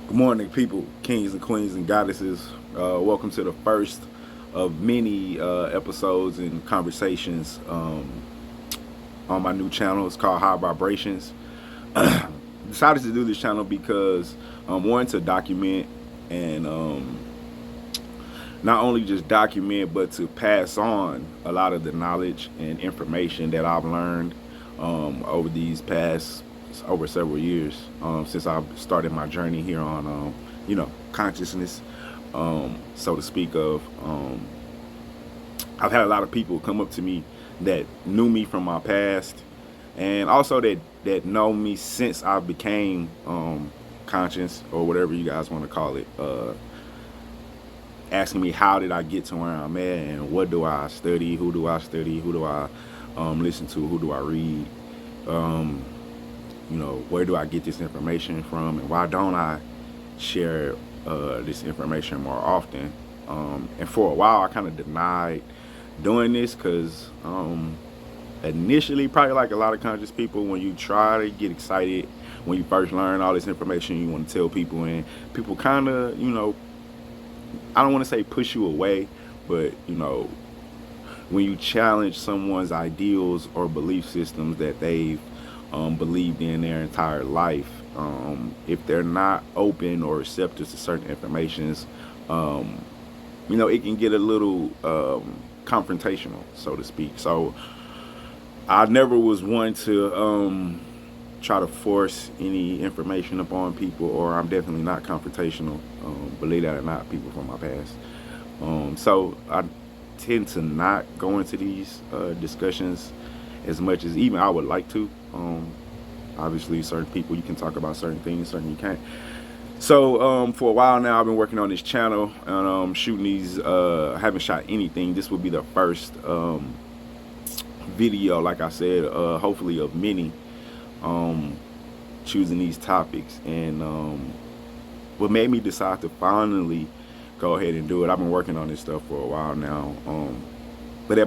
Good morning, people, kings and queens and goddesses. Welcome to the first of many episodes and conversations on my new channel. It's called High Vibrations. Decided to do this channel because I wanted to document and not only just document, but to pass on a lot of the knowledge and information that I've learned over these past over several years since I started my journey here on, consciousness, so to speak. I've had a lot of people come up to me that knew me from my past, and also that know me since I became conscious or whatever you guys want to call it. Asking me how did I get to where I'm at and what do I study, who do I study, who do I listen to, who do I read, where do I get this information from, and why don't I share this information more often. And for a while I kind of denied doing this because initially, probably like a lot of conscious people, when you try to get excited when you first learn all this information, you want to tell people, and people kind of, I don't want to say push you away, but when you challenge someone's ideals or belief systems that they've believed in their entire life, if they're not open or receptive to certain informations, it can get a little confrontational, so to speak. So I never was one to try to force any information upon people, or I'm definitely not confrontational. Believe that or not, people from my past. So I tend to not go into these discussions as much as even I would like to. Obviously, certain people you can talk about certain things, certain you can't. So for a while now, I've been working on this channel and shooting these. I haven't shot anything. This will be the first video, like I said, hopefully of many, choosing these topics. And what made me decide to finally go ahead and do it, I've been working on this stuff for a while now. But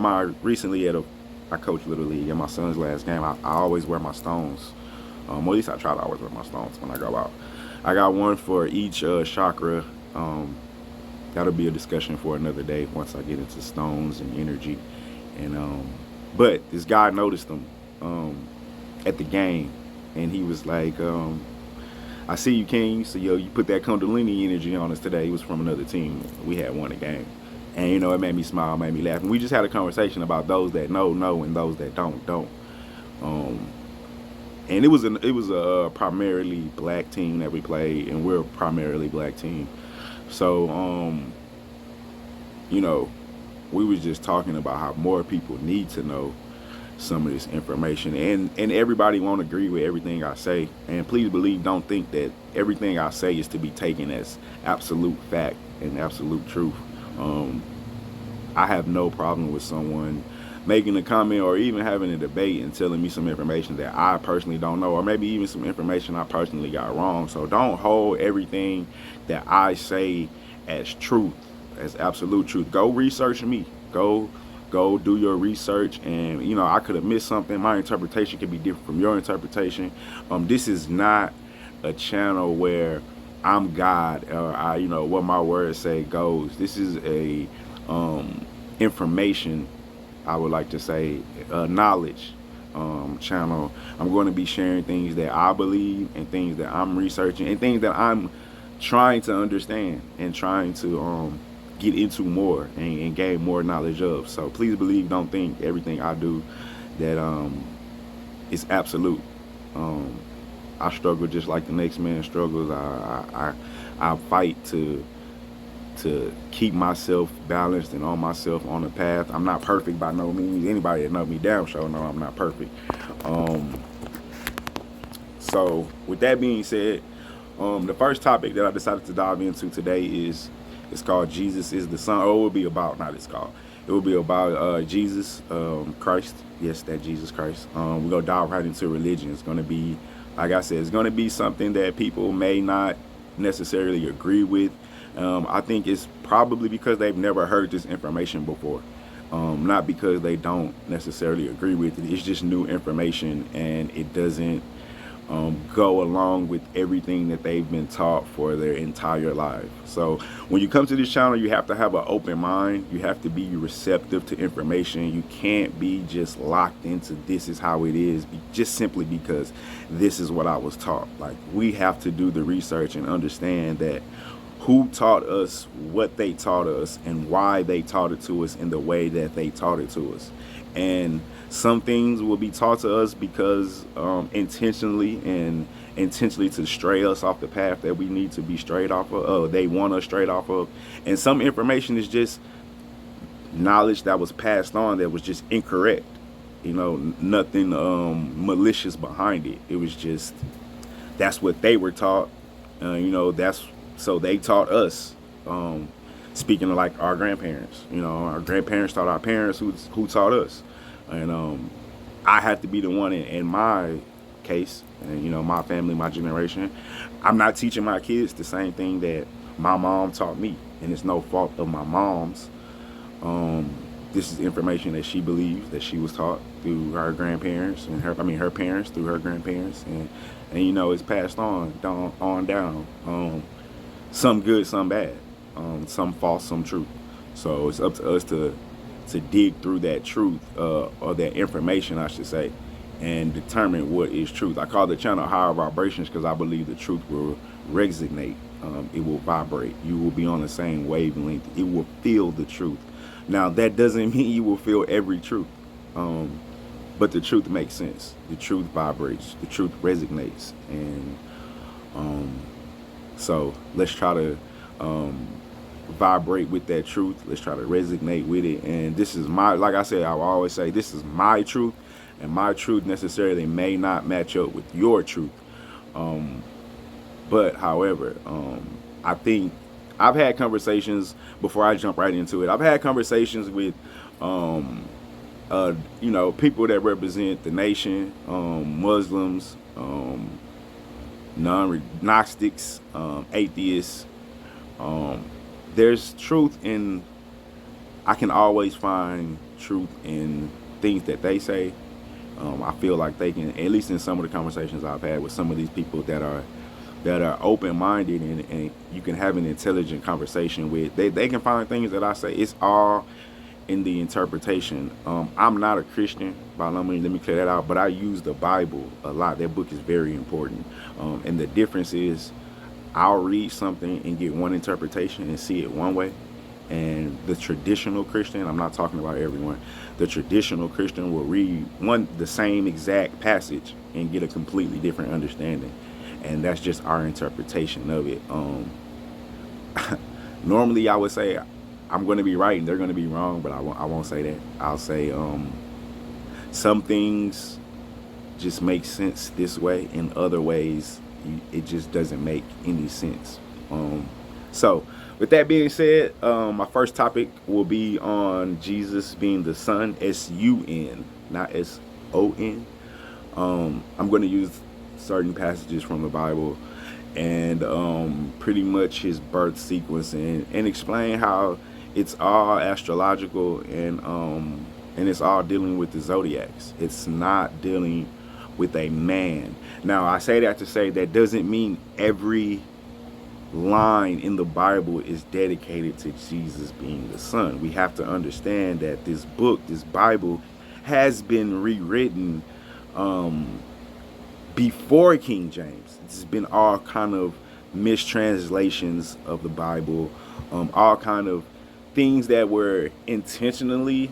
I coach Little League. In my son's last game, I always wear my stones. Or at least I try to always wear my stones when I go out. I got one for each chakra. That'll be a discussion for another day once I get into stones and energy. And but this guy noticed them at the game, and he was like, "I see you, King. So you put that Kundalini energy on us today." He was from another team. We had won a game, and it made me smile, made me laugh. And we just had a conversation about those that know, and those that don't. And it was a primarily black team that we played, and we're a primarily black team. So we was just talking about how more people need to know some of this information, and everybody won't agree with everything I say. And please believe, don't think that everything I say is to be taken as absolute fact and absolute truth. I have no problem with someone making a comment or even having a debate and telling me some information that I personally don't know, or maybe even some information I personally got wrong. So don't hold everything that I say as truth, as absolute truth. Go research me. Go do your research, and I could have missed something. My interpretation could be different from your interpretation. This is not a channel where I'm God, or what my words say goes. This is a information, I would like to say, knowledge channel. I'm going to be sharing things that I believe and things that I'm researching and things that I'm trying to understand and trying to get into more and gain more knowledge of. So please believe, don't think everything I do that is absolute. I struggle just like the next man struggles. I fight to keep myself balanced and on myself on the path. I'm not perfect by no means. Anybody that knows me damn sure know I'm not perfect. So with that being said, the first topic that I decided to dive into today it's called Jesus is the Son. Or it will be about, not it's called. It will be about Jesus Christ. Yes, that Jesus Christ. We're going to dive right into religion. It's going to be, like I said, it's going to be something that people may not necessarily agree with. I think it's probably because they've never heard this information before. Not because they don't necessarily agree with it. It's just new information, and it doesn't go along with everything that they've been taught for their entire life. So when you come to this channel, you have to have an open mind. You have to be receptive to information. You can't be just locked into this is how it is, just simply because this is what I was taught. Like, we have to do the research and understand that who taught us what they taught us and why they taught it to us in the way that they taught it to us. And some things will be taught to us because intentionally to stray us off the path that we need to be straight off of, they want us straight off of. And some information is just knowledge that was passed on that was just incorrect. You know, nothing malicious behind it. It was just, that's what they were taught. You know, so they taught us. Speaking of like our grandparents, you know, our grandparents taught our parents who taught us. And I have to be the one in my case, and you know, my family, my generation. I'm not teaching my kids the same thing that my mom taught me, and it's no fault of my mom's. This is information that she believes that she was taught through her grandparents and her parents through her grandparents, and you know, it's passed on down. Some good, some bad, some false, some true. So it's up to us to dig through that truth, or that information, I should say, and determine what is truth. I call the channel Higher Vibrations because I believe the truth will resonate. It will vibrate. You will be on the same wavelength. It will feel the truth. Now, that doesn't mean you will feel every truth, but the truth makes sense. The truth vibrates. The truth resonates. And so let's try to vibrate with that truth. Let's try to resonate with it. And this is like I said, I will always say, this is my truth, and my truth necessarily may not match up with your truth. But however, I think I've had conversations before I jump right into it. I've had conversations with you know, people that represent the nation, Muslims, Gnostics, atheists. There's truth in, I can always find truth in things that they say. I feel like they can, at least in some of the conversations I've had with some of these people that are open-minded, and you can have an intelligent conversation with, they can find things that I say. It's all in the interpretation. I'm not a Christian by no means, let me clear that out, but I use the Bible a lot. That book is very important. And the difference is, I'll read something and get one interpretation and see it one way, and the traditional Christian, I'm not talking about everyone, the traditional Christian will read the same exact passage and get a completely different understanding. And that's just our interpretation of it. Normally I would say I'm going to be right and they're going to be wrong, but I won't say that. I'll say some things just make sense this way, in other ways it just doesn't make any sense. So with that being said, my first topic will be on Jesus being the Son, S-U-N, not S-O-N. I'm going to use certain passages from the Bible and pretty much his birth sequence, and explain how it's all astrological, and it's all dealing with the zodiacs. It's not dealing with a man. Now, I say that to say that doesn't mean every line in the Bible is dedicated to Jesus being the Son. We have to understand that this book, this Bible, has been rewritten before King James. It's been all kind of mistranslations of the Bible, all kind of things that were intentionally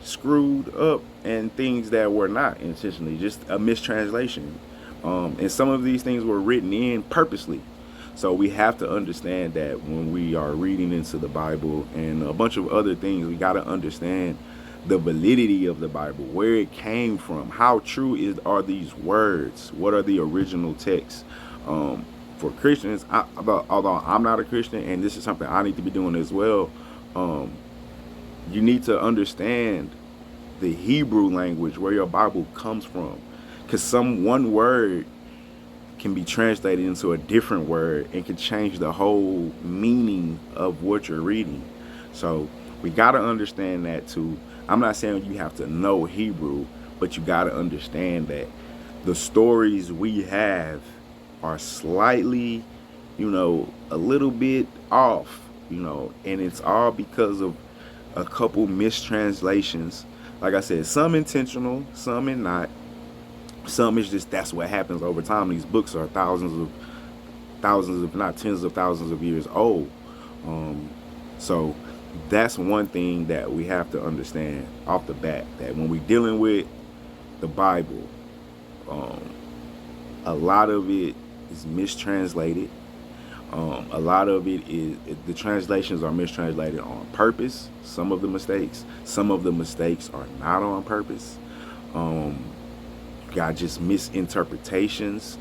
screwed up and things that were not intentionally, just a mistranslation. And some of these things were written in purposely. So we have to understand that when we are reading into the Bible and a bunch of other things, we got to understand the validity of the Bible, where it came from, how true are these words, what are the original texts. For Christians, although I'm not a Christian, and this is something I need to be doing as well, you need to understand the Hebrew language, where your Bible comes from, because one word can be translated into a different word and can change the whole meaning of what you're reading. So we got to understand that too. I'm not saying you have to know Hebrew, but you got to understand that the stories we have are slightly, a little bit off, and it's all because of a couple mistranslations. Like I said, some intentional, some and not. Some is just that's what happens over time. These books are thousands, if not tens of thousands of years old. So that's one thing that we have to understand off the bat, that when we're dealing with the Bible, a lot of it is mistranslated. A lot of it is the translations are mistranslated on purpose. Some of the mistakes are not on purpose. You got just misinterpretations.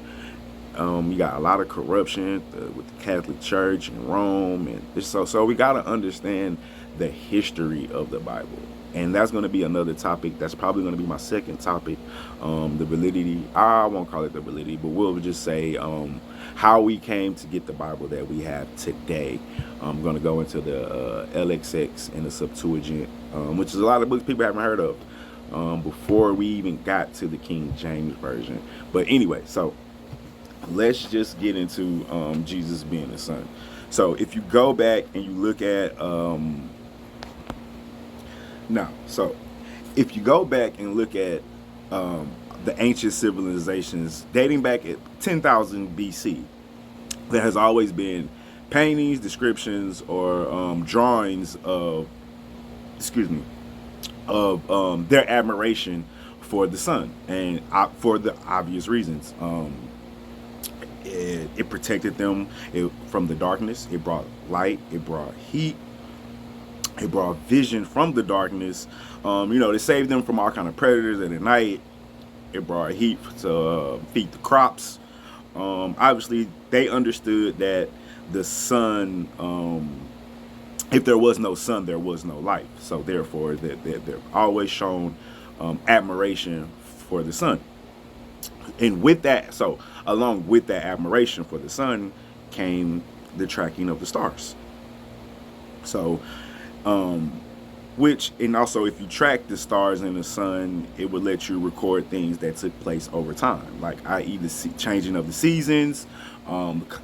You got a lot of corruption with the Catholic Church and Rome, and so we got to understand the history of the Bible, and that's going to be another topic. That's probably going to be my second topic. The validity. I won't call it the validity, but we'll just say how we came to get the Bible that we have today. I'm going to go into the LXX and the Septuagint, which is a lot of books people haven't heard of before we even got to the King James Version. But anyway, so let's just get into Jesus being the Son. So if you go back and you look at if you go back and look at the ancient civilizations dating back at 10,000 BC, there has always been paintings, descriptions, or drawings of their admiration for the sun, and for the obvious reasons. It protected them from the darkness. It brought light. It brought heat. It brought vision from the darkness. They saved them from all kind of predators at night. It brought heat to feed the crops. Obviously, they understood that the sun, if there was no sun, there was no life. So therefore, they're always shown admiration for the sun. And with that, so along with that admiration for the sun came the tracking of the stars. So, and also if you track the stars and the sun, it would let you record things that took place over time, like i.e. the changing of the seasons,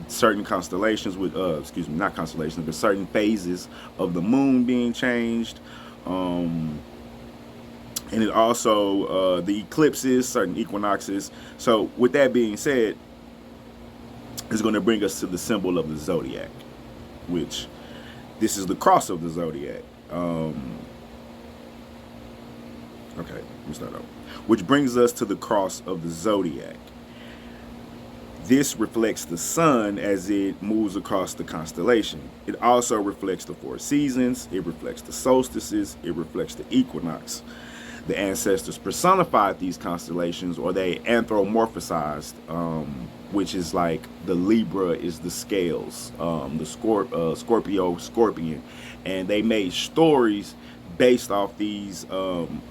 certain constellations with, not constellations, but certain phases of the moon being changed. And it also, the eclipses, certain equinoxes. So with that being said, it's going to bring us to the symbol of the zodiac, which this is the cross of the zodiac. Okay, let me start over. Which brings us to the cross of the zodiac. This reflects the sun as it moves across the constellation. It also reflects the 4 seasons. It reflects the solstices. It reflects the equinox. The ancestors personified these constellations, or they anthropomorphized, which is like the Libra is the scales, the Scorpio, scorpion. And they made stories based off these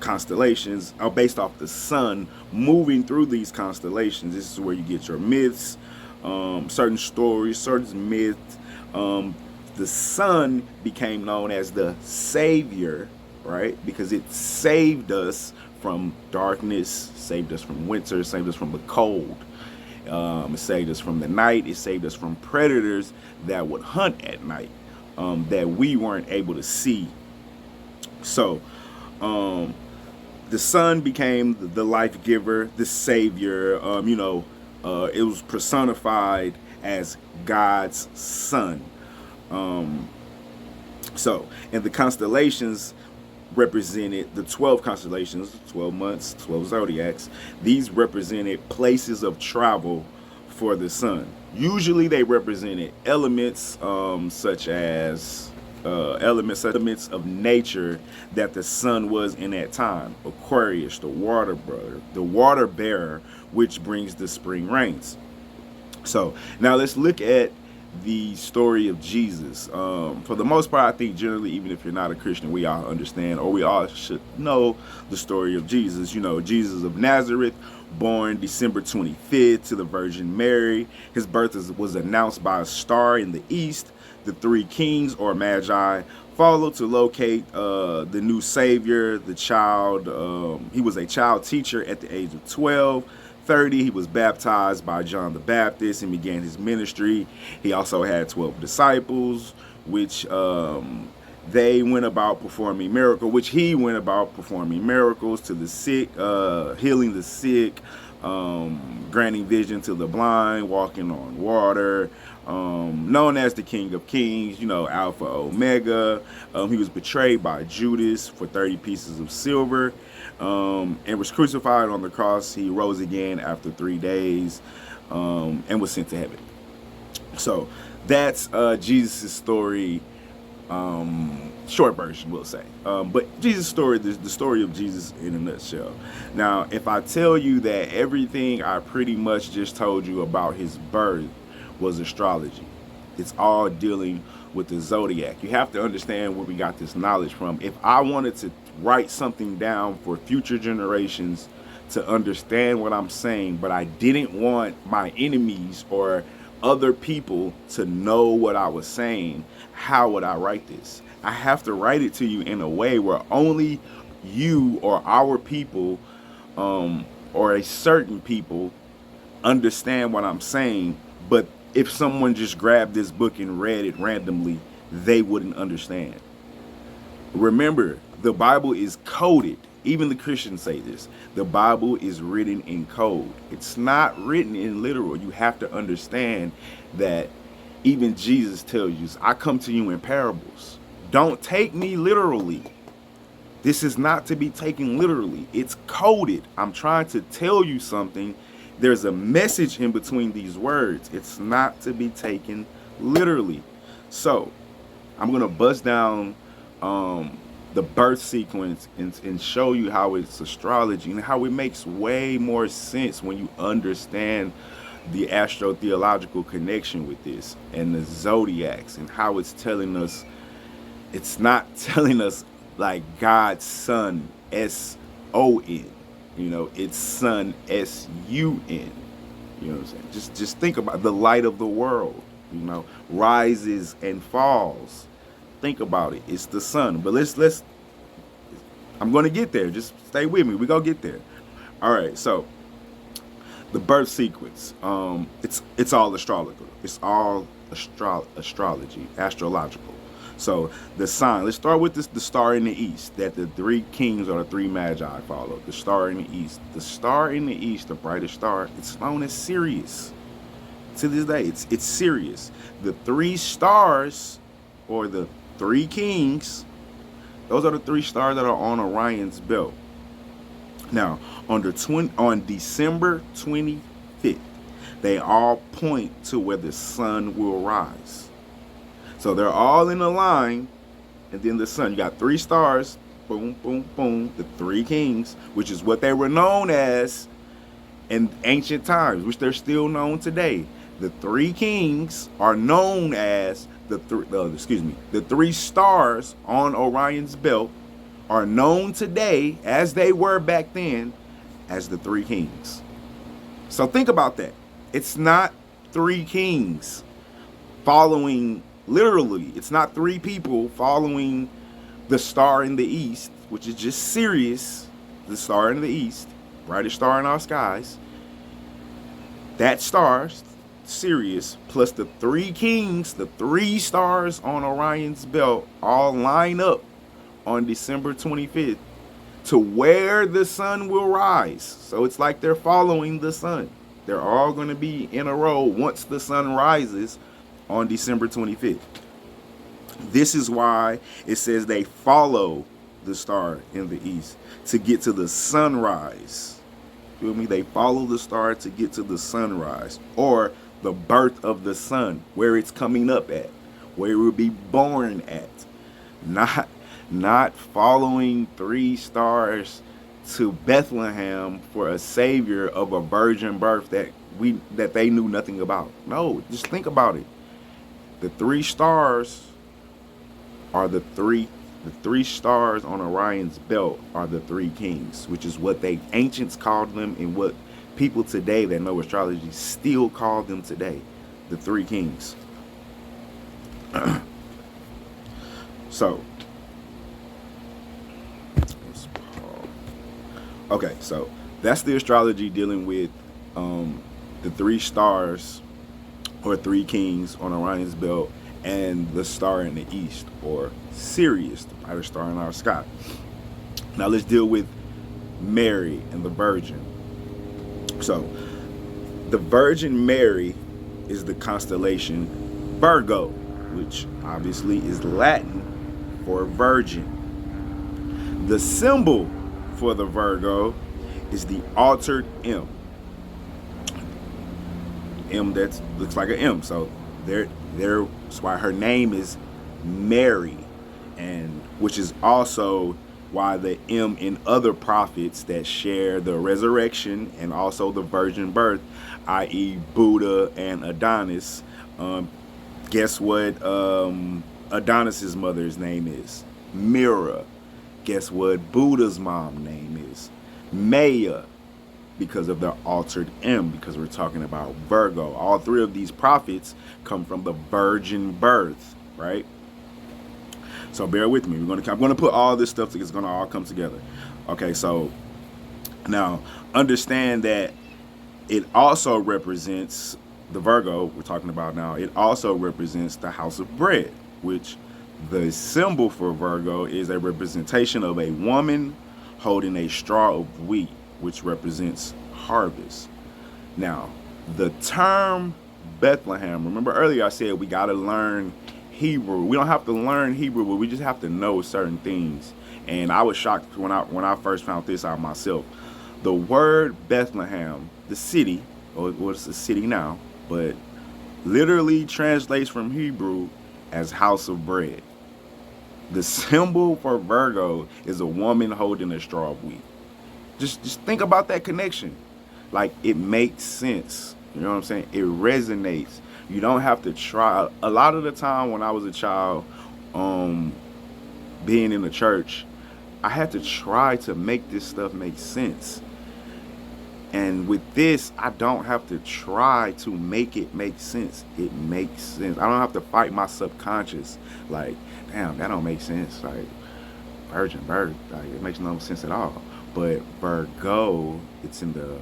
constellations, or based off the sun moving through these constellations. This is where you get your myths, certain stories, certain myths. The sun became known as the savior, right? Because it saved us from darkness, saved us from winter, saved us from the cold. It saved us from the night. It saved us from predators that would hunt at night, that we weren't able to see. So, the sun became the life giver, the savior. It was personified as God's son. And the constellations represented the 12 constellations, 12 months, 12 zodiacs. These represented places of travel for the sun. Usually they represented elements such as elements of nature that the sun was in that time. Aquarius, the water bearer, which brings the spring rains. So now let's look at the story of Jesus. For the most part, I think generally, even if you're not a Christian, we all understand, or we all should know the story of Jesus. Jesus of Nazareth, born December 25th to the Virgin Mary. His birth was announced by a star in the east. The 3 kings, or magi, followed to locate the new savior. The child, he was a child teacher at the age of 12, 30, he was baptized by John the Baptist and began his ministry. He also had 12 disciples, which they went about performing miracles, which he went about performing miracles to the sick, healing the sick, granting vision to the blind, walking on water, known as the King of Kings, Alpha Omega. He was betrayed by Judas for 30 pieces of silver, and was crucified on the cross. He rose again after 3 days, and was sent to heaven. So that's Jesus' story. Short version, we'll say. But Jesus' story, the story of Jesus in a nutshell. Now, if I tell you that everything I pretty much just told you about his birth was astrology, it's all dealing with the zodiac. You have to understand where we got this knowledge from. If I wanted to write something down for future generations to understand what I'm saying, but I didn't want my enemies or other people to know what I was saying, how would I write this? I have to write it to you in a way where only you or our people, or a certain people, understand what I'm saying. But if someone just grabbed this book and read it randomly, they wouldn't understand. Remember, the Bible is coded. Even the Christians say this. The Bible is written in code. It's not written in literal. You have to understand that even Jesus tells you, I come to you in parables. Don't take me literally. This is not to be taken literally. It's coded. I'm trying to tell you something. There's a message in between these words. It's not to be taken literally. So I'm going to bust down the birth sequence and show you how it's astrology and how it makes way more sense when you understand the astrotheological connection with this and the zodiacs and how it's telling us. It's not telling us like God's son, S-O-N, it's son, S-U-N, what I'm saying? Just think about the light of the world, rises and falls. Think about it. It's the sun. But let's I'm going to get there. Just stay with me. We're going to get there. All right. So the birth sequence, it's all astrological. It's all astrology, astrological. So the sign, let's start with the star in the east that the three kings or the three magi follow. The star in the east. The star in the east, the brightest star, it's known as Sirius. To this day, it's Sirius. The three stars, or the three kings, those are the three stars that are on Orion's belt. Now, on December 25th, they all point to where the sun will rise. So they're all in a line, and then the sun. You got three stars, boom, boom, boom, the three kings, which is what they were known as in ancient times, which they're still known today. The three kings are known as the three stars on Orion's belt are known today, as they were back then, as the three kings. So think about that. It's not three kings following literally. It's not three people following the star in the east, which is just Sirius, the star in the east, brightest star in our skies. That star, Sirius, plus the three kings, the three stars on Orion's belt, all line up on December 25th to where the sun will rise. So it's like they're following the sun. They're all going to be in a row once the sun rises on December 25th. This is why it says they follow the star in the east to get to the sunrise. You feel me? They follow the star to get to the sunrise, or the birth of the sun, where it's coming up at, where it will be born at. Not following three stars to Bethlehem for a savior of a virgin birth that they knew nothing about. No, just think about it. The three stars are the three stars on Orion's belt are the three kings, which is what they ancients called them, and what people today that know astrology still call them today, the three kings. So, okay, so that's the astrology dealing with the three stars or three kings on Orion's belt, and the star in the east, or Sirius, the brightest star in our sky. Now let's deal with Mary and the Virgin. So the Virgin Mary is the constellation Virgo, which obviously is Latin for virgin. The symbol for the Virgo is the altered M. M that looks like an M. So that's why her name is Mary, and which is also why the M in other prophets that share the resurrection and also the virgin birth, i.e. Buddha and Adonis. Guess what Adonis's mother's name is? Mira. Guess what Buddha's mom's name is? Maya, because of the altered M, because we're talking about Virgo. All three of these prophets come from the virgin birth, right? So bear with me. I'm gonna put all this stuff together. It's gonna all come together. Okay, so now understand that it also represents the Virgo we're talking about now. It also represents the house of bread, which the symbol for Virgo is a representation of a woman holding a straw of wheat, which represents harvest. Now, the term Bethlehem, remember earlier I said we got to learn Hebrew. We don't have to learn Hebrew, but we just have to know certain things. And I was shocked when I first found this out myself. The word Bethlehem, the city, or it's a city now, but literally translates from Hebrew as house of bread. The symbol for Virgo is a woman holding a straw of wheat. Just think about that connection. Like, it makes sense. You know what I'm saying? It resonates. You don't have to try. A lot of the time when I was a child, being in the church, I had to try to make this stuff make sense. And with this, I don't have to try to make it make sense. It makes sense. I don't have to fight my subconscious. Like, damn, that don't make sense. Like, virgin birth, like, it makes no sense at all. But Virgo, it's in the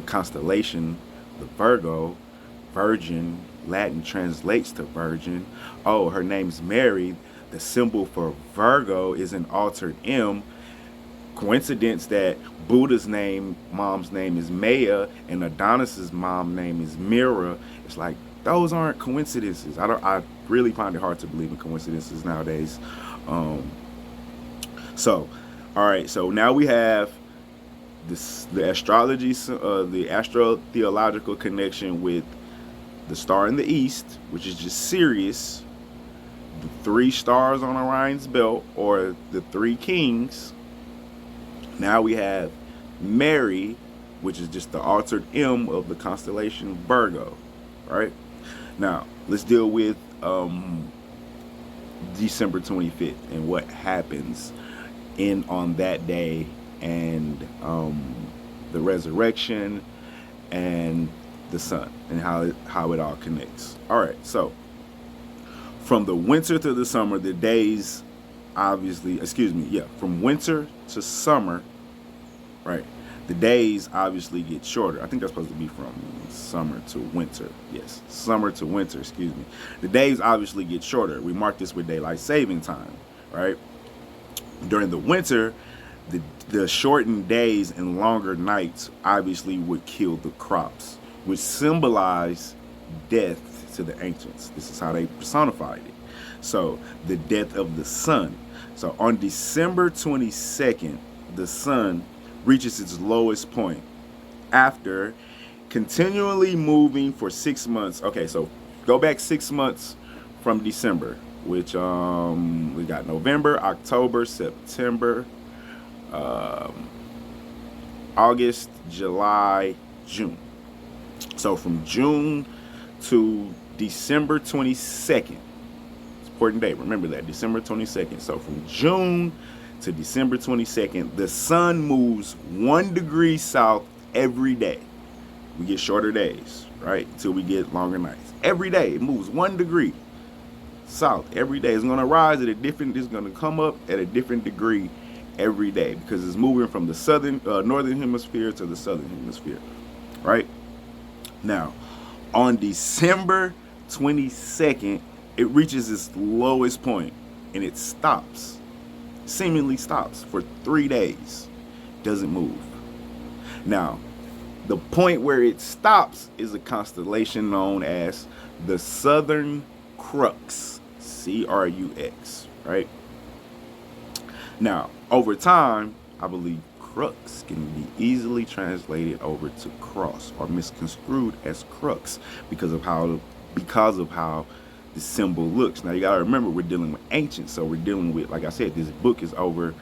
constellation, the Virgo. Virgin, Latin translates to virgin. Oh, her name's Mary. The symbol for Virgo is an altered M. Coincidence that Buddha's mom's name is Maya, and Adonis's mom's name is Mira. It's like, those aren't coincidences. I really find it hard to believe in coincidences nowadays. So, all right. So now we have the astrology, the astro-theological connection with the star in the east, which is just Sirius, the three stars on Orion's belt, or the three kings. Now we have Mary, which is just the altered M of the constellation Virgo, right? Now, let's deal with December 25th and what happens on that day, and the resurrection and the sun, and how it all connects. All right, so from the winter to the summer, the days from winter to summer, right? The days obviously get shorter. I think that's supposed to be from summer to winter. Yes, summer to winter, excuse me. The days obviously get shorter. We mark this with daylight saving time, right? During the winter, the shortened days and longer nights obviously would kill the crops, which symbolize death to the ancients. This is how they personified it. So the death of the sun. So on December 22nd, the sun reaches its lowest point after continually moving for 6 months. Okay, so go back 6 months from December, which we got November, October, September, August, July, June. So from June to December 22nd, important date, remember that, December 22nd. So from June to December 22nd, the sun moves 1 degree south every day. We get shorter days, right? Until we get longer nights. Every day it moves 1 degree south every day. It's going to rise at it's going to come up at a different degree every day because it's moving from the northern hemisphere to the southern hemisphere, right? Now, on December 22nd, it reaches its lowest point and it stops, seemingly stops for 3 days, doesn't move. Now, the point where it stops is a constellation known as the Southern Crux, Crux, right? Now, over time, I believe crux can be easily translated over to cross or misconstrued as crux because of how the symbol looks. Now you gotta remember we're dealing with ancient, so we're dealing with, like I said, this book is over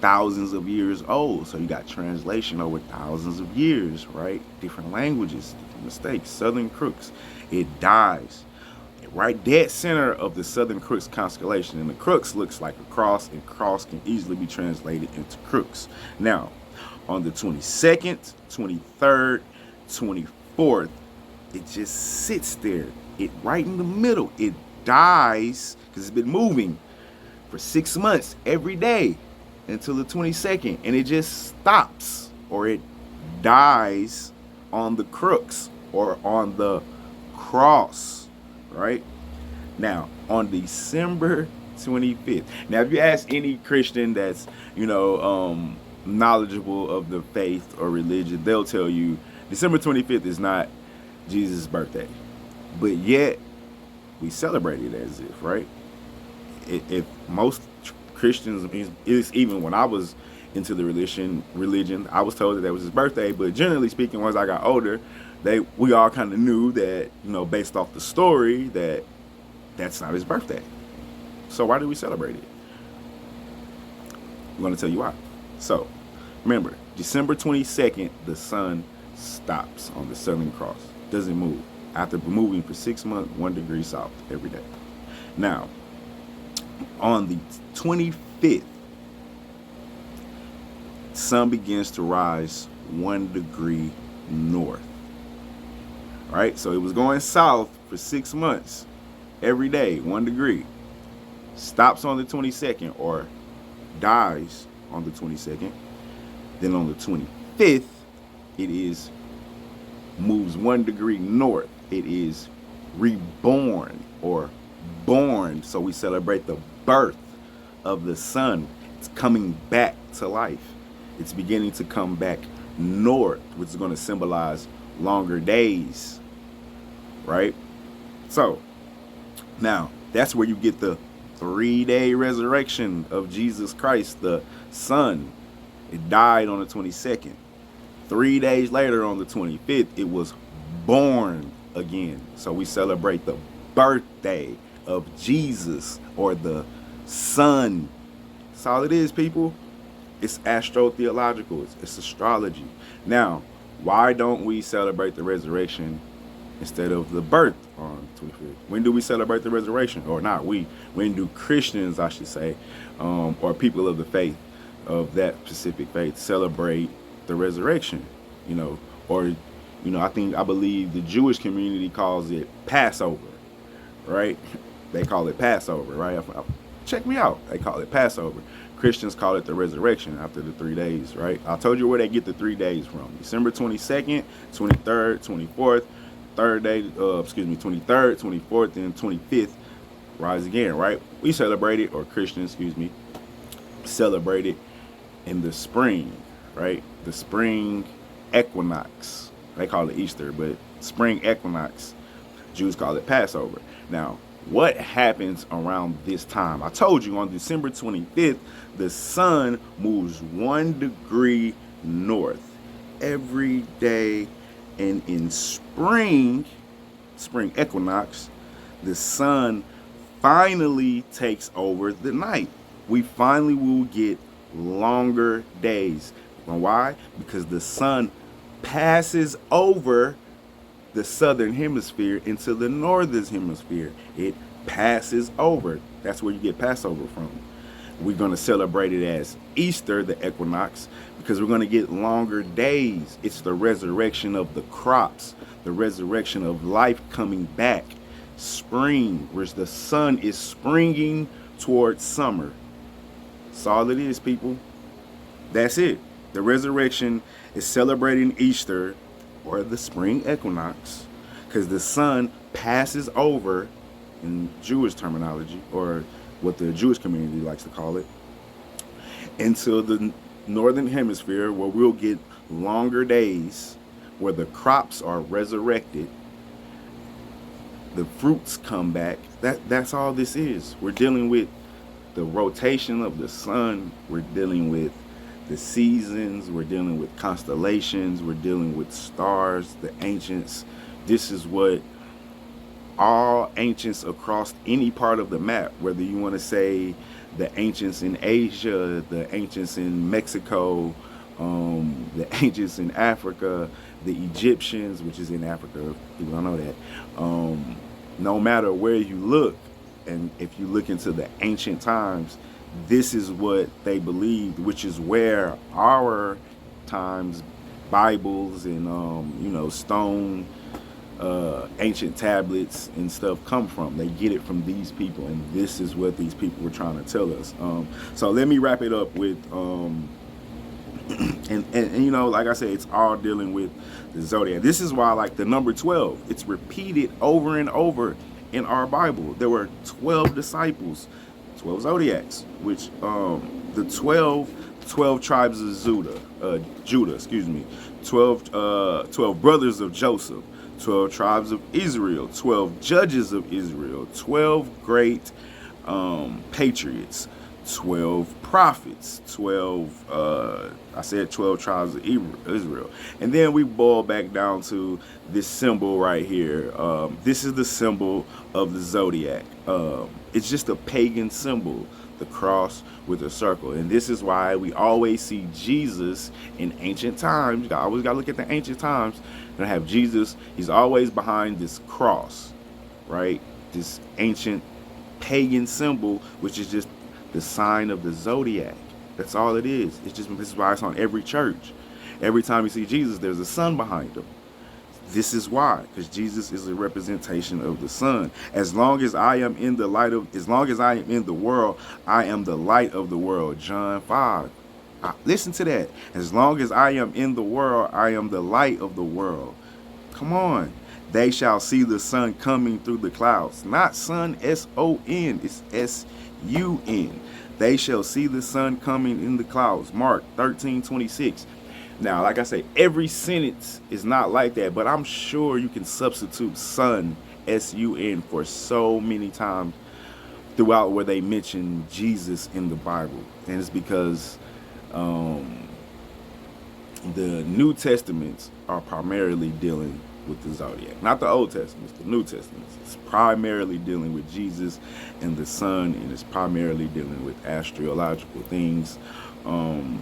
thousands of years old, so you got translation over thousands of years, right? Different languages, different mistakes. Southern Crux, it dies right dead center of the Southern Crux constellation, and the crux looks like a cross, and cross can easily be translated into crux. Now, on the 22nd, 23rd, 24th, it just sits there. It right in the middle. It dies because it's been moving for 6 months every day until the 22nd, and it just stops, or it dies on the crux or on the cross. Right now, on December 25th. Now, if you ask any Christian that's knowledgeable of the faith or religion, they'll tell you December 25th is not Jesus' birthday, but yet we celebrate it as if, right? If most Christians, even when I was into the religion, I was told that was his birthday. But generally speaking, once I got older, we all kind of knew that, based off the story, that that's not his birthday. So why do we celebrate it? I'm going to tell you why. So remember, December 22nd, the sun stops on the Southern Cross. Doesn't move. After moving for 6 months, 1 degree south every day. Now, on the 25th, sun begins to rise 1 degree north. All right, so it was going south for 6 months, every day, 1 degree. Stops on the 22nd, or dies on the 22nd. Then on the 25th, it moves 1 degree north. It is reborn or born. So we celebrate the birth of the sun. It's coming back to life. It's beginning to come back north, which is going to symbolize longer days, right? So now that's where you get the 3-day resurrection of Jesus Christ, the Son. It died on the 22nd. 3 days later, on the 25th, it was born again. So we celebrate the birthday of Jesus, or the Son. That's all it is, people. It's astrotheological. It's astrology. Now, why don't we celebrate the resurrection instead of the birth on 25th? When do we celebrate the resurrection? Or not we. When do Christians, I should say, or people of the faith, of that specific faith, celebrate the resurrection? I believe the Jewish community calls it Passover, right? They call it Passover, right? Check me out. They call it Passover. Christians call it the resurrection after the 3 days, right? I told you where they get the 3 days from. December 22nd, 23rd, 24th, 23rd, 24th, and 25th, rise again, right? We celebrate it, or Christians, celebrate it in the spring, right? The spring equinox. They call it Easter, but spring equinox, Jews call it Passover. Now, what happens around this time? I told you on December 25th, the sun moves 1 degree north every day. And in spring equinox, the sun finally takes over the night. We finally will get longer days. And why? Because the sun passes over the southern hemisphere into the northern hemisphere. It passes over. That's where you get Passover from. We're going to celebrate it as Easter, the equinox, because we're going to get longer days. It's the resurrection of the crops, the resurrection of life coming back. Spring, where the sun is springing towards summer. That's all it is, people. That's it. The resurrection is celebrating Easter or the spring equinox because the sun passes over, in Jewish terminology, or what the Jewish community likes to call it, into the northern hemisphere, where we'll get longer days, where the crops are resurrected, the fruits come back. That's all this is. We're dealing with the rotation of the sun. We're dealing with the seasons. We're dealing with constellations. We're dealing with stars, the ancients. This is what all ancients across any part of the map, whether you want to say the ancients in Asia, the ancients in Mexico, the ancients in Africa, the Egyptians, which is in Africa, people don't know that. No matter where you look, and if you look into the ancient times, this is what they believed, which is where our times, Bibles and stone ancient tablets and stuff come from. They get it from these people, and this is what these people were trying to tell us. So let me wrap it up with and like I said, it's all dealing with the zodiac. This is why, like, the number 12, it's repeated over and over in our Bible. There were 12 disciples, 12 zodiacs, which the 12 tribes of Judah, 12 brothers of Joseph, 12 tribes of Israel, 12 judges of Israel, 12 great patriots, 12 prophets, 12 I said 12 tribes of Israel. And then we boil back down to this symbol right here. This is the symbol of the zodiac. It's just a pagan symbol, the cross with a circle. And this is why we always see Jesus in ancient times. You always got to look at the ancient times and have Jesus. He's always behind this cross, right? This ancient pagan symbol, which is just the sign of the zodiac. That's all it is. It's just, this is why it's on every church. Every time you see Jesus, there's a sun behind him. This is why, because Jesus is a representation of the sun. As long as I am in the light of, as long as I am in the world, I am the light of the world. John 5. Listen to that. As long as I am in the world, I am the light of the world. Come on. They shall see the sun coming through the clouds. Not sun, S-O-N. It's S-U-N. They shall see the sun coming in the clouds. Mark 13:26. Now, like I say, every sentence is not like that, but I'm sure you can substitute sun, S-U-N, for so many times throughout where they mention Jesus in the Bible. And it's because the New Testaments are primarily dealing with the zodiac. Not the Old Testaments, the New Testaments. It's primarily dealing with Jesus and the sun, and it's primarily dealing with astrological things. And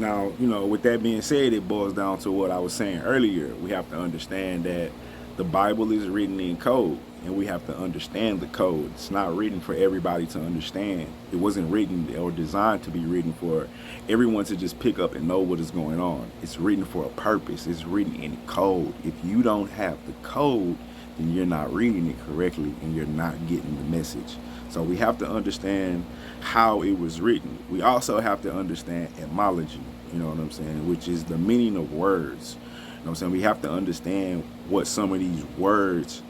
now, with that being said, it boils down to what I was saying earlier. We have to understand that the Bible is written in code, and we have to understand the code. It's not written for everybody to understand. It wasn't written or designed to be written for everyone to just pick up and know what is going on. It's written for a purpose. It's written in code. If you don't have the code, then you're not reading it correctly and you're not getting the message. So we have to understand how it was written. We also have to understand etymology, you know what I'm saying, which is the meaning of words. You know what I'm saying? We have to understand what some of these words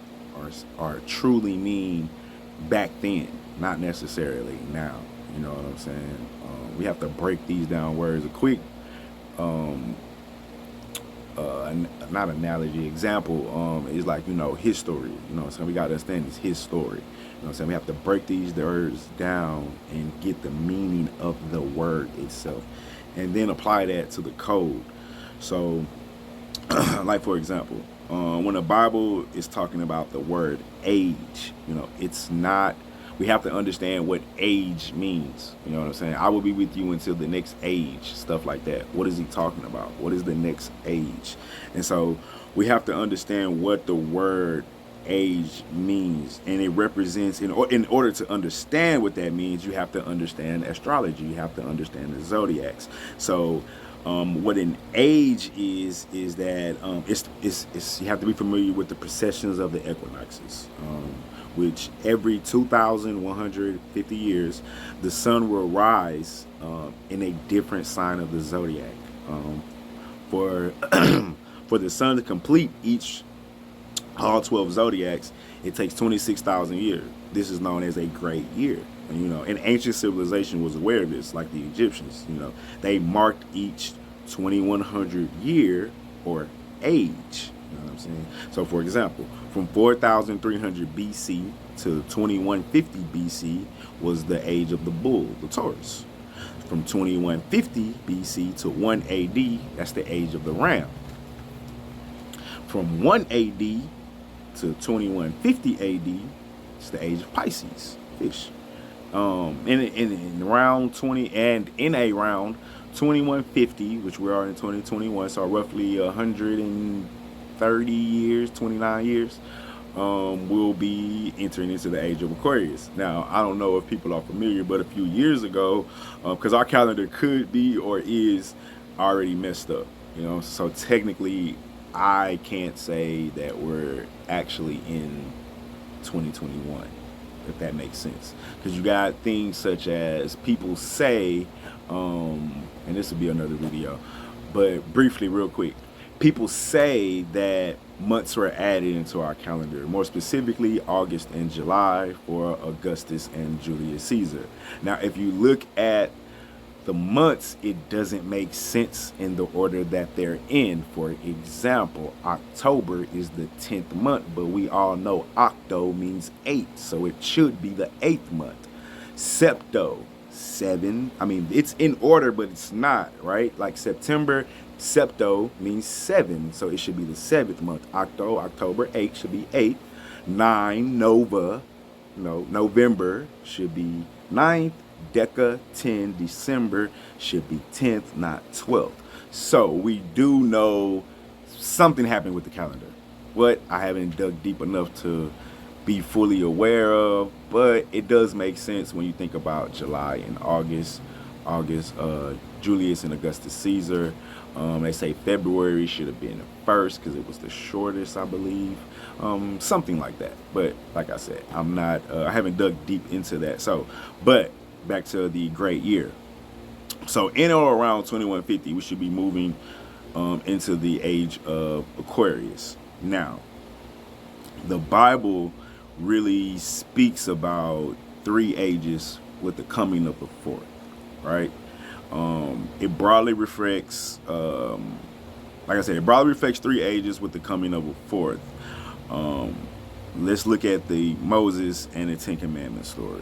are truly mean back then, not necessarily now. You know what I'm saying? We have to break these down words. A quick, not analogy, example is like, history. You know what I'm saying? We got to understand it's his story. You know what I'm saying? We have to break these words down and get the meaning of the word itself, and then apply that to the code. So, like, for example, when the Bible is talking about the word age, it's not, we have to understand what age means. You know what I'm saying? I will be with you until the next age, stuff like that. What is he talking about? What is the next age? And so we have to understand what the word age means, and it represents, in order to understand what that means, you have to understand astrology, you have to understand the zodiacs. So what an age is that it's you have to be familiar with the precessions of the equinoxes. which every 2,150 years, the sun will rise in a different sign of the zodiac. For for the sun to complete each all 12 zodiacs, it takes 26,000 years. This is known as a great year. And, and ancient civilization was aware of this, like the Egyptians. They marked each 2100 year or age. You know what I'm saying? So, for example, from 4,300 BC to 2150 BC was the age of the bull, the Taurus. From 2150 BC to 1 AD, that's the age of the ram. From 1 AD to 2150 AD, it's the age of Pisces, fish. In around 20 and in a round 2150, which we are in 2021, so roughly 130 years, 29 years, we'll be entering into the age of Aquarius. Now, I don't know if people are familiar, but a few years ago, because our calendar could be or is already messed up, so technically I can't say that we're actually in 2021, if that makes sense, because you got things such as people say, and this will be another video, but briefly, real quick, people say that months were added into our calendar, more specifically August and July for Augustus and Julius Caesar. Now, if you look at the months, it doesn't make sense in the order that they're in. For example, October is the 10th month, but we all know octo means 8, so it should be the 8th month. Septo, 7. I mean, it's in order, but it's not, right? Like September, septo means 7, so it should be the 7th month. October, 8 should be 8. 9, Nova, November should be 9th. Deca, 10, December should be 10th, not 12th. So we do know something happened with the calendar. What I haven't dug deep enough to be fully aware of, but it does make sense when you think about July and August. Julius and Augustus Caesar. They say February should have been the first because it was the shortest, I believe. Something like that. But like I said, I haven't dug deep into that. But back to the great year. So in or around 2150, we should be moving into the age of Aquarius. Now, the Bible really speaks about 3 ages with the coming of the 4th, right? It broadly reflects, like I said, it broadly reflects 3 ages with the coming of a 4th. Let's look at the Moses and the Ten Commandments story.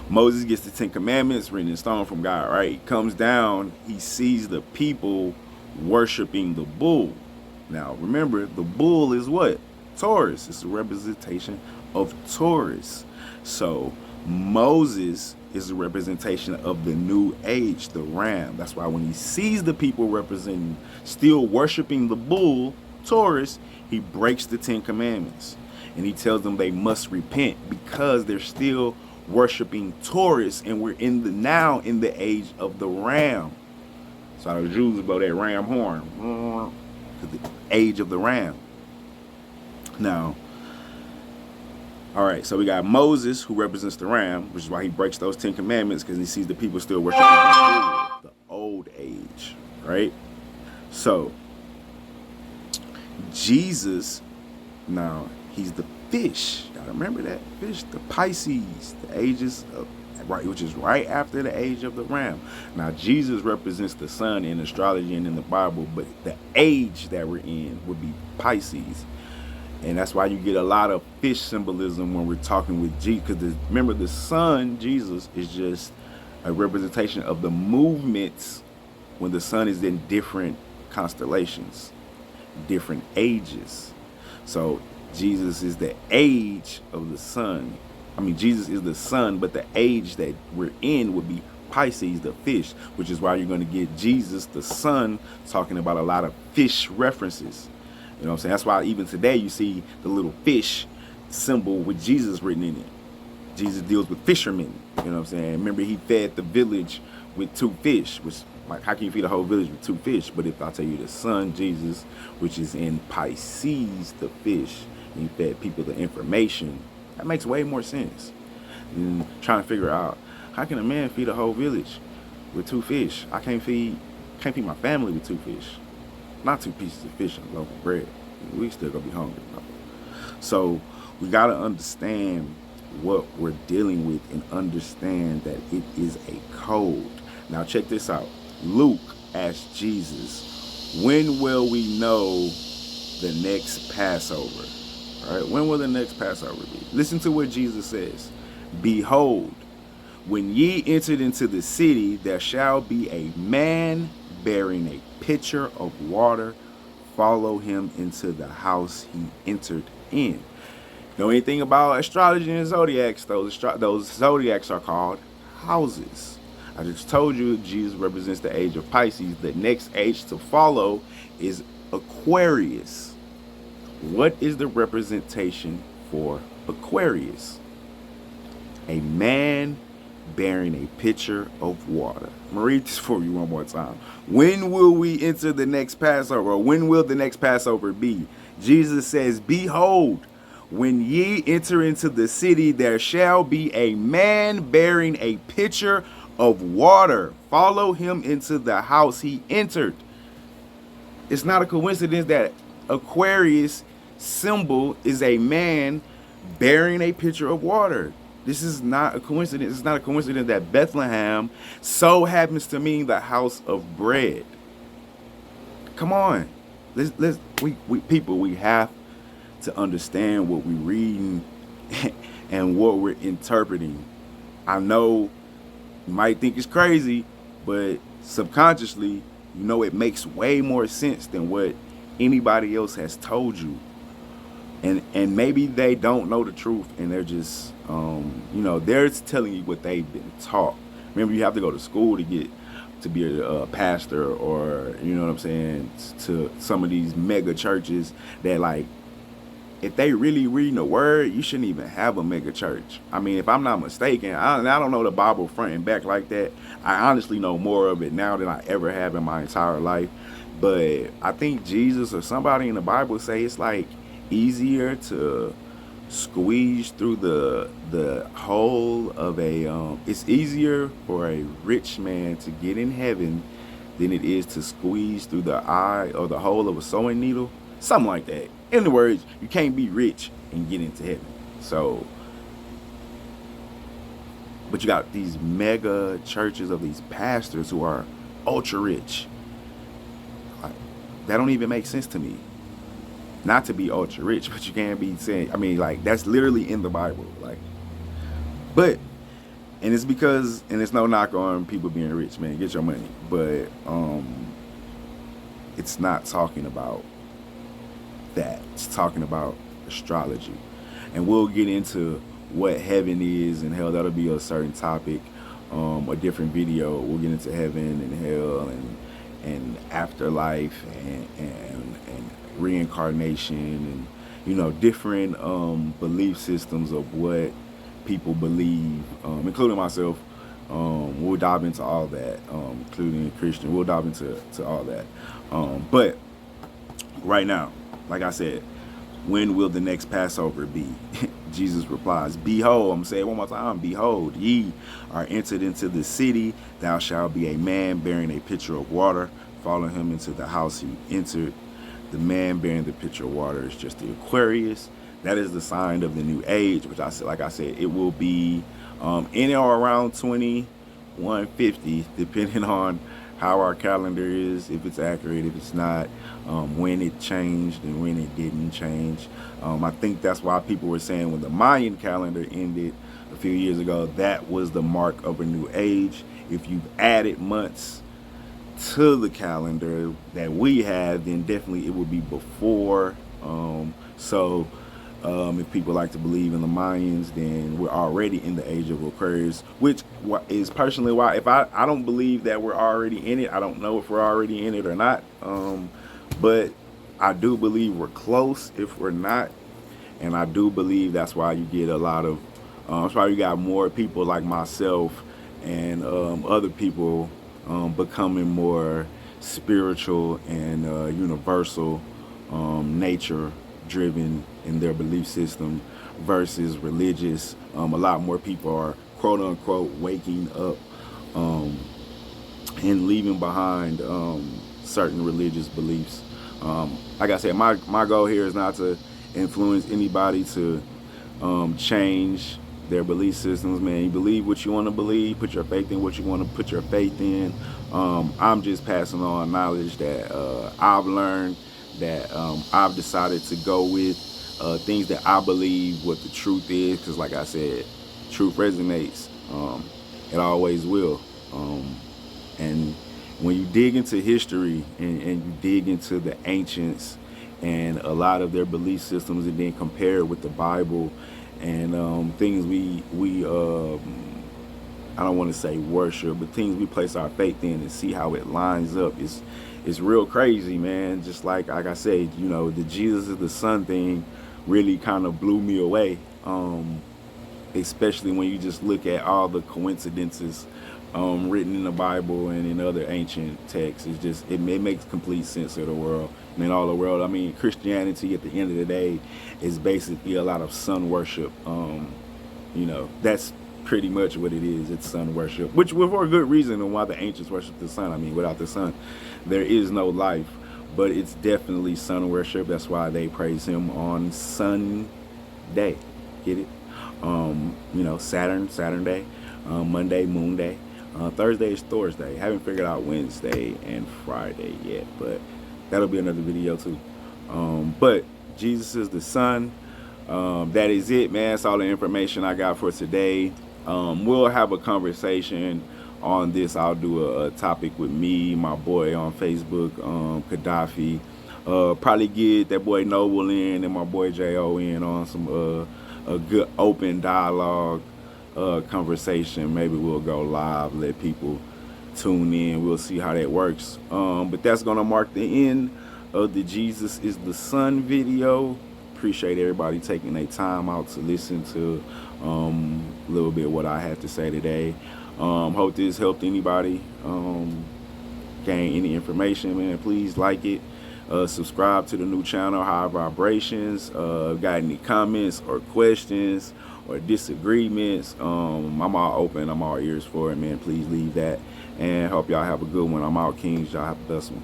Moses gets the 10 Commandments written in stone from God, right? He comes down, he sees the people worshiping the bull. Now, remember, the bull is what? Taurus. It's a representation of Taurus. So, Moses is a representation of the new age, the ram. That's why when he sees the people still worshiping the bull, Taurus, he breaks the 10 Commandments. And he tells them they must repent because they're still worshiping Taurus, and we're now in the age of the ram. So the Jews about that ram horn, the age of the ram. Now, all right, so we got Moses, who represents the ram, which is why he breaks those 10 Commandments, because he sees the people still worshiping the old age, right? So Jesus, now he's the fish. Gotta remember that fish, the Pisces, the ages of, right, which is right after the age of the ram. Now Jesus represents the sun in astrology and in the Bible, but the age that we're in would be Pisces, and that's why you get a lot of fish symbolism when we're talking with Jesus. Because remember, the sun, Jesus, is just a representation of the movements when the sun is in different constellations, different ages. So Jesus is the age of the sun. I mean, Jesus is the sun, but the age that we're in would be Pisces, the fish, which is why you're going to get Jesus, the sun, talking about a lot of fish references. You know what I'm saying? That's why even today you see the little fish symbol with Jesus written in it. Jesus deals with fishermen. You know what I'm saying? Remember, he fed the village with 2 fish, which, like, how can you feed a whole village with 2 fish? But if I tell you the sun, Jesus, which is in Pisces, the fish, and he fed people the information, That makes way more sense than trying to figure out how can a man feed a whole village with 2 fish. I can't feed my family with 2 fish, not 2 pieces of fish and a loaf of bread. We still gonna be hungry. So we gotta understand what we're dealing with and understand that it is a code. Now check this out. Luke asked Jesus, when will we know the next Passover? All right, when will the next Passover be? Listen to what Jesus says. Behold, when ye entered into the city, there shall be a man bearing a pitcher of water. Follow him into the house he entered in. Know anything about astrology and zodiacs? Those zodiacs are called houses. I just told you Jesus represents the age of Pisces. The next age to follow is Aquarius. What is the representation for Aquarius? A man bearing a pitcher of water. I'm going to read this for you one more time. When will we enter the next Passover? Or when will the next Passover be? Jesus says, behold, when ye enter into the city, there shall be a man bearing a pitcher of water. Follow him into the house he entered. It's not a coincidence that Aquarius symbol is a man bearing a pitcher of water. This is not a coincidence. It's not a coincidence that Bethlehem so happens to mean the house of bread. Come on. We have to understand what we're reading and what we're interpreting. I know you might think it's crazy, but subconsciously, it makes way more sense than what anybody else has told you. And maybe they don't know the truth, and they're just, they're telling you what they've been taught. Remember, you have to go to school to be a pastor, or, to some of these mega churches that, like, if they really reading the word, you shouldn't even have a mega church. I mean, if I'm not mistaken, I don't know the Bible front and back like that. I honestly know more of it now than I ever have in my entire life. But I think Jesus or somebody in the Bible say it's like easier to squeeze through the hole of it's easier for a rich man to get in heaven than it is to squeeze through the eye or the hole of a sewing needle. Something like that. In other words, you can't be rich and get into heaven. So, but you got these mega churches of these pastors who are ultra rich. Like, that don't even make sense to me. Not to be ultra rich, but you can't be saying, that's literally in the Bible. And it's because, and it's no knock on people being rich, man, get your money. But it's not talking about that. It's talking about astrology. And we'll get into what heaven is and hell. That'll be a certain topic, a different video. We'll get into heaven and hell and afterlife and reincarnation and different belief systems of what people believe, including myself. We'll dive into all that, including Christian. We'll dive into all that. But right now, like I said, when will the next Passover be? Jesus replies, behold, I'm going to say it one more time, behold, ye are entered into the city, thou shalt be a man bearing a pitcher of water, follow him into the house he entered. The man bearing the pitcher of water is just the Aquarius. That is the sign of the new age, which like I said, it will be in or around 2150, depending on how our calendar is, if it's accurate, if it's not, when it changed and when it didn't change. I think that's why people were saying when the Mayan calendar ended a few years ago, that was the mark of a new age. If you've added months to the calendar that we have, then definitely it would be before. If people like to believe in the Mayans, then we're already in the age of Aquarius, which is personally why, if I don't believe that we're already in it. I don't know if we're already in it or not. But I do believe we're close if we're not. And I do believe that's why you get a lot of, that's why you got more people like myself and other people becoming more spiritual and universal, nature driven in their belief system, versus religious. A lot more people are quote unquote waking up and leaving behind certain religious beliefs. Like I said, my goal here is not to influence anybody to change their belief systems, man. You believe what you want to believe, put your faith in what you want to put your faith in. I'm just passing on knowledge that I've learned, that I've decided to go with, things that I believe what the truth is, because like I said, truth resonates. It always will. And when you dig into history and you dig into the ancients and a lot of their belief systems, and then compare it with the Bible and things we I don't want to say worship, but things we place our faith in, and see how it lines up, it's real crazy, man. Just like I said, you know, the Jesus is the Son thing really kind of blew me away. Especially when you just look at all the coincidences written in the Bible and in other ancient texts. It's just, it makes complete sense of the world. And in all the world, I mean, Christianity at the end of the day is basically a lot of sun worship. You know, that's pretty much what it is. It's sun worship, which was for a good reason and why the ancients worshiped the sun. I mean, without the sun, there is no life. But it's definitely sun worship. That's why they praise him on Sunday. Get it? You know, Saturn Day, Monday, Moon Day. Thursday is Thursday. Haven't figured out Wednesday and Friday yet, but that'll be another video too. But Jesus is the Son. That is it, man. That's all the information I got for today. We'll have a conversation on this. I'll do a topic with me, my boy on Facebook, Gaddafi. Probably get that boy Noble in and my boy J.O. in on some a good open dialogue conversation. Maybe we'll go live, let people tune in. We'll see how that works. But that's gonna mark the end of the Jesus is the Son video. Appreciate everybody taking their time out to listen to a little bit of what I had to say today. Hope this helped anybody gain any information, man. Please like it. Subscribe to the new channel, High Vibrations. Got any comments or questions or disagreements? I'm all open. I'm all ears for it, man. Please leave that. And hope y'all have a good one. I'm out, Kings. Y'all have the best one.